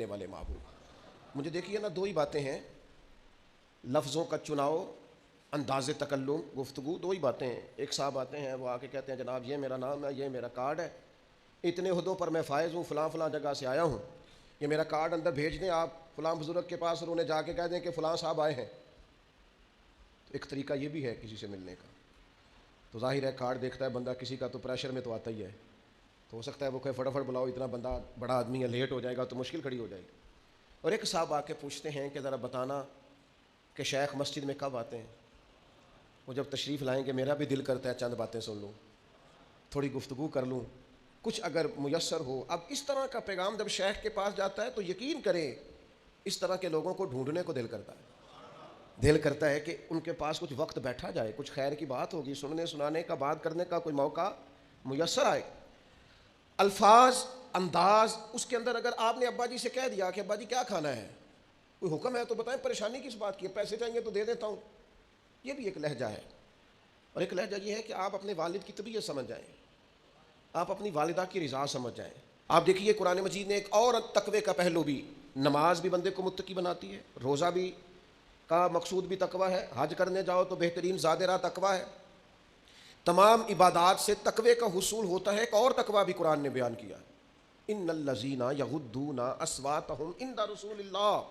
دینے والے محبوب۔ مجھے دیکھیے نا، دو ہی باتیں ہیں، لفظوں کا چناؤ، انداز تکلم، گفتگو، دو ہی باتیں ہیں۔ ایک صاحب آتے ہیں، وہ آ کے کہتے ہیں جناب یہ میرا نام ہے، یہ میرا کارڈ ہے، اتنے عہدوں پر میں فائز ہوں، فلاں فلاں جگہ سے آیا ہوں، یہ میرا کارڈ اندر بھیج دیں آپ فلاں بزرگ کے پاس، اور انہیں جا کے کہہ دیں کہ فلاں صاحب آئے ہیں۔ تو ایک طریقہ یہ بھی ہے کسی سے ملنے کا۔ تو ظاہر ہے کارڈ دیکھتا ہے بندہ کسی کا تو پریشر میں تو آتا ہی ہے، تو ہو سکتا ہے وہ کہے فٹافٹ بلاؤ، اتنا بندہ بڑا آدمی ہے، لیٹ ہو جائے گا تو مشکل کھڑی ہو جائے گی۔ اور ایک صاحب آ کے پوچھتے ہیں کہ ذرا بتانا کہ شیخ مسجد میں کب آتے ہیں؟ وہ جب تشریف لائیں گے میرا بھی دل کرتا ہے چند باتیں سن لوں، تھوڑی گفتگو کر لوں، کچھ اگر میسر ہو۔ اب اس طرح کا پیغام جب شیخ کے پاس جاتا ہے تو یقین کریں اس طرح کے لوگوں کو ڈھونڈنے کو دل کرتا ہے، دل کرتا ہے کہ ان کے پاس کچھ وقت بیٹھا جائے، کچھ خیر کی بات ہوگی، سننے سنانے کا، بات کرنے کا کوئی موقع میسر آئے۔ الفاظ، انداز، اس کے اندر اگر آپ نے ابا جی سے کہہ دیا کہ ابا جی کیا کھانا ہے، کوئی حکم ہے تو بتائیں، پریشانی کس بات کی ہے، پیسے چاہیے تو دے دیتا ہوں، یہ بھی ایک لہجہ ہے۔ اور ایک لہجہ یہ ہے کہ آپ اپنے والد کی طبیعت سمجھ جائیں، آپ اپنی والدہ کی رضا سمجھ جائیں۔ آپ دیکھیے قرآن مجید نے ایک اور تقوی کا پہلو بھی، نماز بھی بندے کو متقی بناتی ہے، روزہ بھی کا مقصود بھی تقوی ہے، حج کرنے جاؤ تو بہترین زاد راہ تقوی ہے، تمام عبادات سے تقوی کا حصول ہوتا ہے۔ ایک اور تقوی بھی قرآن نے بیان کیا، ان الذین یغضون اصواتہم عند رسول اللہ،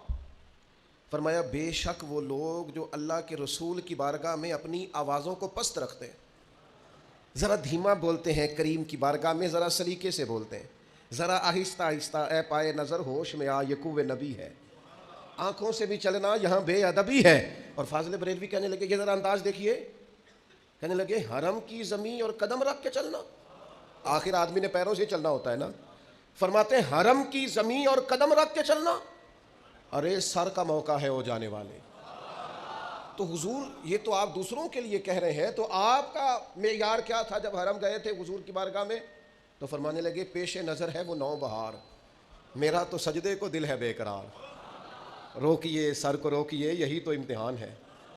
فرمایا بے شک وہ لوگ جو اللہ کے رسول کی بارگاہ میں اپنی آوازوں کو پست رکھتے ہیں، ذرا دھیما بولتے ہیں، کریم کی بارگاہ میں ذرا سلیقے سے بولتے ہیں، ذرا آہستہ آہستہ، اے پائے نظر ہوش میں آ، یہ کوہ نبی ہے، آنکھوں سے بھی چلنا یہاں بے ادبی ہے۔ اور فاضل بریلوی کہنے لگے یہ ذرا انداز دیکھیے، کہنے لگے حرم کی زمین اور قدم رکھ کے چلنا، آخر آدمی نے پیروں سے چلنا ہوتا ہے نا، فرماتے ہیں حرم کی زمین اور قدم رکھ کے چلنا، ارے سر کا موقع ہے وہ جانے والے۔ تو حضور یہ تو آپ دوسروں کے لیے کہہ رہے ہیں، تو آپ کا معیار کیا تھا جب حرم گئے تھے حضور کی بارگاہ میں؟ تو فرمانے لگے پیش نظر ہے وہ نو بہار، میرا تو سجدے کو دل ہے بے قرار، روکیے سر کو روکیے، یہی تو امتحان ہے۔